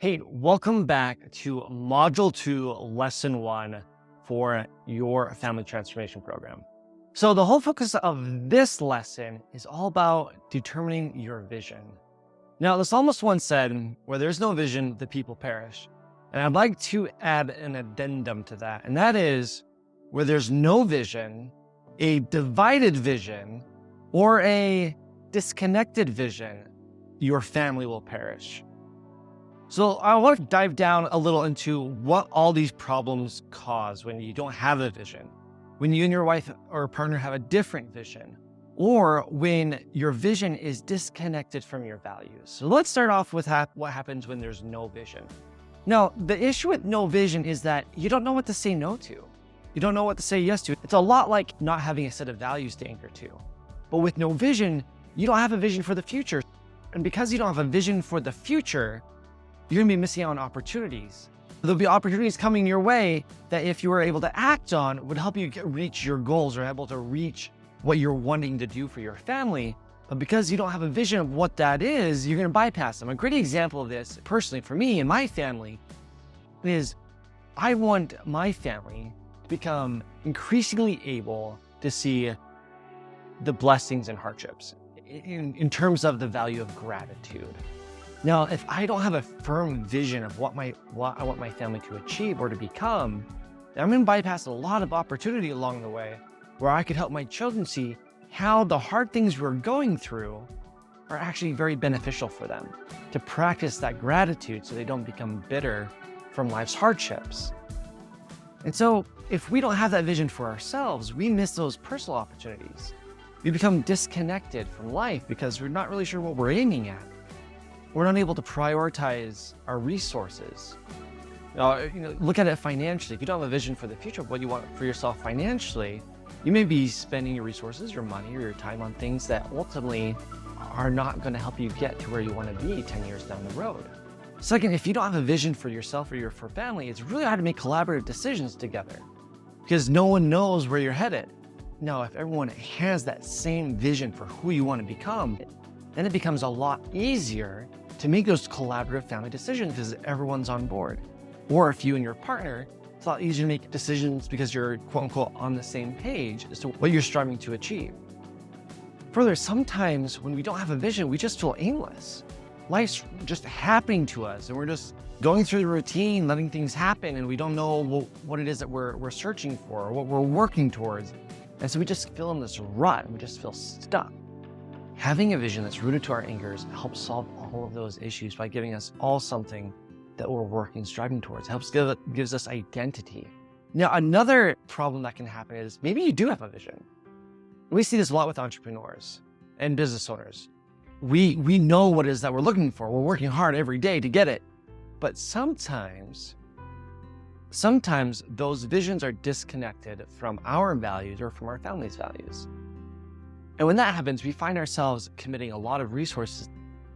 Hey, welcome back to Module 2, Lesson 1 for your Family Transformation Program. So the whole focus of this lesson is all about determining your vision. Now, the psalmist once said, where there's no vision, the people perish. And I'd like to add an addendum to that, and that is, where there's no vision, a divided vision, or a disconnected vision, your family will perish. So I want to dive down a little into what all these problems cause when you don't have a vision, when you and your wife or partner have a different vision, or when your vision is disconnected from your values. So let's start off with what happens when there's no vision. Now, the issue with no vision is that you don't know what to say no to. You don't know what to say yes to. It's a lot like not having a set of values to anchor to. But with no vision, you don't have a vision for the future. And because you don't have a vision for the future, you're gonna be missing out on opportunities. There'll be opportunities coming your way that if you were able to act on would help you reach your goals or able to reach what you're wanting to do for your family. But because you don't have a vision of what that is, you're gonna bypass them. A great example of this, personally for me and my family, is I want my family to become increasingly able to see the blessings and hardships in terms of the value of gratitude. Now, if I don't have a firm vision of what I want my family to achieve or to become, then I'm going to bypass a lot of opportunity along the way where I could help my children see how the hard things we're going through are actually very beneficial for them, to practice that gratitude so they don't become bitter from life's hardships. And so if we don't have that vision for ourselves, we miss those personal opportunities. We become disconnected from life because we're not really sure what we're aiming at. We're not able to prioritize our resources. Look at it financially. If you don't have a vision for the future of what you want for yourself financially, you may be spending your resources, your money, or your time on things that ultimately are not going to help you get to where you want to be 10 years down the road. Second, if you don't have a vision for yourself or your family, it's really hard to make collaborative decisions together because no one knows where you're headed. Now, if everyone has that same vision for who you want to become, then it becomes a lot easier to make those collaborative family decisions because everyone's on board. Or if you and your partner, it's a lot easier to make decisions because you're quote unquote on the same page as to what you're striving to achieve. Further, sometimes when we don't have a vision, we just feel aimless. Life's just happening to us and we're just going through the routine, letting things happen, and we don't know what it is that we're searching for or what we're working towards. And so we just feel in this rut and we just feel stuck. Having a vision that's rooted to our anchors helps solve all of those issues by giving us all something that we're working, striving towards. It gives us identity. Now, another problem that can happen is maybe you do have a vision. We see this a lot with entrepreneurs and business owners. We know what it is that we're looking for. We're working hard every day to get it. But sometimes those visions are disconnected from our values or from our family's values. And when that happens, we find ourselves committing a lot of resources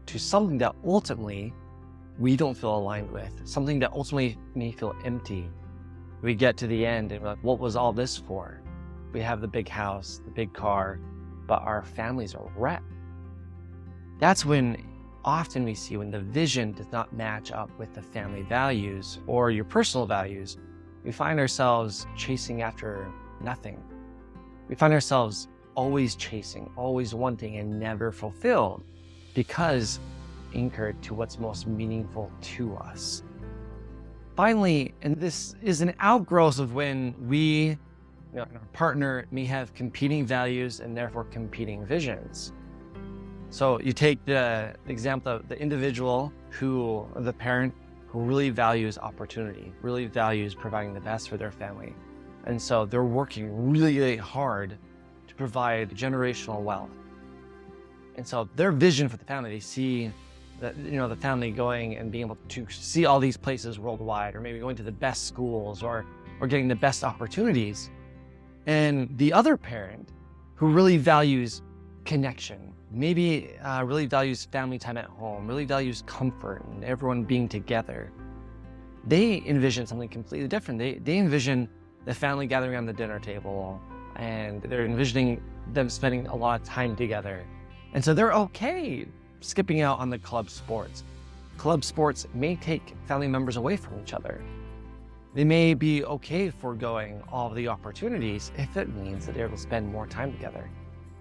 to something that ultimately we don't feel aligned with, something that ultimately may feel empty. We get to the end and we're like, what was all this for? We have the big house, the big car, but our families are wrecked. That's when often we see when the vision does not match up with the family values or your personal values, we find ourselves chasing after nothing. We find ourselves always chasing, always wanting, and never fulfilled because anchored to what's most meaningful to us. Finally, and this is an outgrowth of when we, our partner may have competing values and therefore competing visions. So you take the example of the individual the parent who really values opportunity, really values providing the best for their family. And so they're working really, really hard to provide generational wealth. And so their vision for the family, they see that, the family going and being able to see all these places worldwide, or maybe going to the best schools or getting the best opportunities. And the other parent who really values connection, maybe really values family time at home, really values comfort and everyone being together. They envision something completely different. They envision the family gathering on the dinner table and they're envisioning them spending a lot of time together. And so they're okay skipping out on the club sports. club sports may take family members away from each other. They may be okay foregoing all of the opportunities if it means that they're able to spend more time together.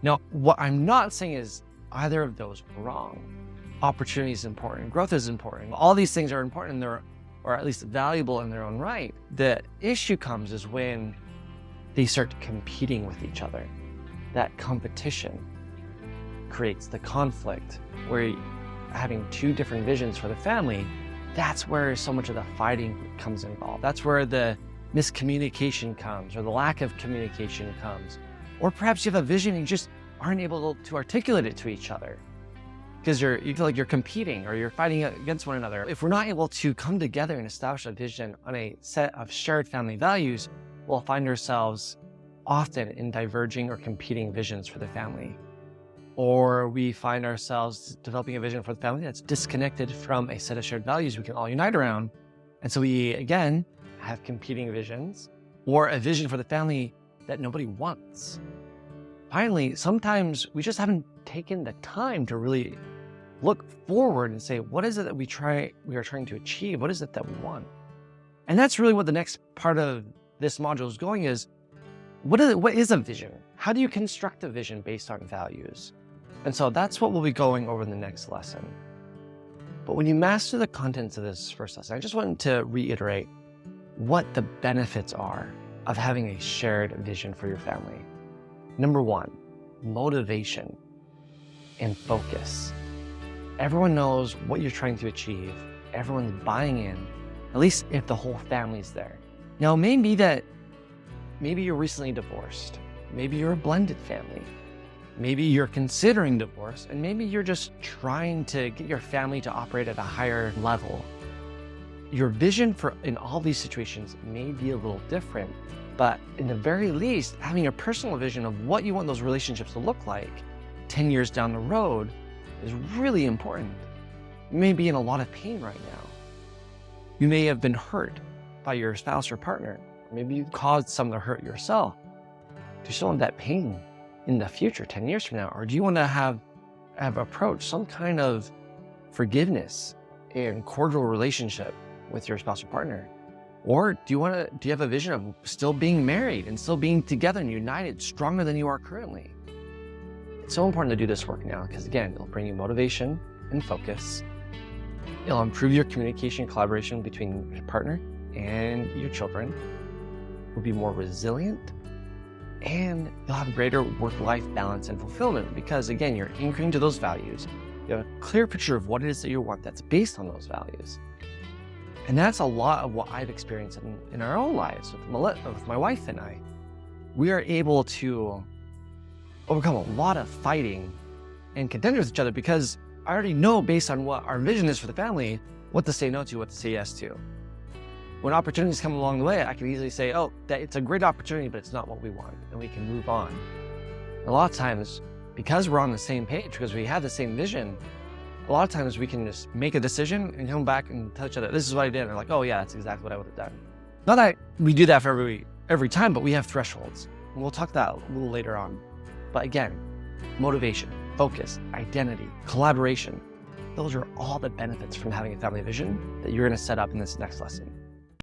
Now, what I'm not saying is either of those wrong. Opportunity is important. Growth is important. All these things are important or at least valuable in their own right. The issue comes is when they start competing with each other. That competition creates the conflict where having two different visions for the family, that's where so much of the fighting comes involved. That's where the miscommunication comes, or the lack of communication comes. Or perhaps you have a vision and you just aren't able to articulate it to each other because you feel like you're competing or you're fighting against one another. If we're not able to come together and establish a vision on a set of shared family values, we'll find ourselves often in diverging or competing visions for the family. Or we find ourselves developing a vision for the family that's disconnected from a set of shared values we can all unite around. And so we, again, have competing visions or a vision for the family that nobody wants. Finally, sometimes we just haven't taken the time to really look forward and say, what is it that we are trying to achieve? What is it that we want? And that's really what the next part of this module is going is, what is a vision? How do you construct a vision based on values? And so that's what we'll be going over in the next lesson. But when you master the contents of this first lesson, I just wanted to reiterate what the benefits are of having a shared vision for your family. Number one, motivation and focus. Everyone knows what you're trying to achieve. Everyone's buying in, at least if the whole family's there. Now, it may be that maybe you're recently divorced. Maybe you're a blended family. Maybe you're considering divorce, and maybe you're just trying to get your family to operate at a higher level. Your vision in all these situations may be a little different, but in the very least, having a personal vision of what you want those relationships to look like 10 years down the road is really important. You may be in a lot of pain right now. You may have been hurt by your spouse or partner. Maybe you caused some of the hurt yourself. Do you still want that pain in the future, 10 years from now? Or do you want to have approached some kind of forgiveness and cordial relationship with your spouse or partner? Or do you have a vision of still being married and still being together and united, stronger than you are currently? It's so important to do this work now because, again, it'll bring you motivation and focus. It'll improve your communication and collaboration between your partner and your children. You'll be more resilient, and you'll have greater work-life balance and fulfillment because, again, you're anchoring to those values. You have a clear picture of what it is that you want that's based on those values. And that's a lot of what I've experienced in our own lives with my wife and I. We are able to overcome a lot of fighting and contend with each other because I already know, based on what our vision is for the family, what to say no to, what to say yes to. When opportunities come along the way, I can easily say, oh, that it's a great opportunity, but it's not what we want, and we can move on. A lot of times, because we're on the same page, because we have the same vision, a lot of times we can just make a decision and come back and tell each other, this is what I did. And they're like, oh yeah, that's exactly what I would have done. Not that we do that for every time, but we have thresholds. And we'll talk that a little later on. But again, motivation, focus, identity, collaboration, those are all the benefits from having a family vision that you're going to set up in this next lesson.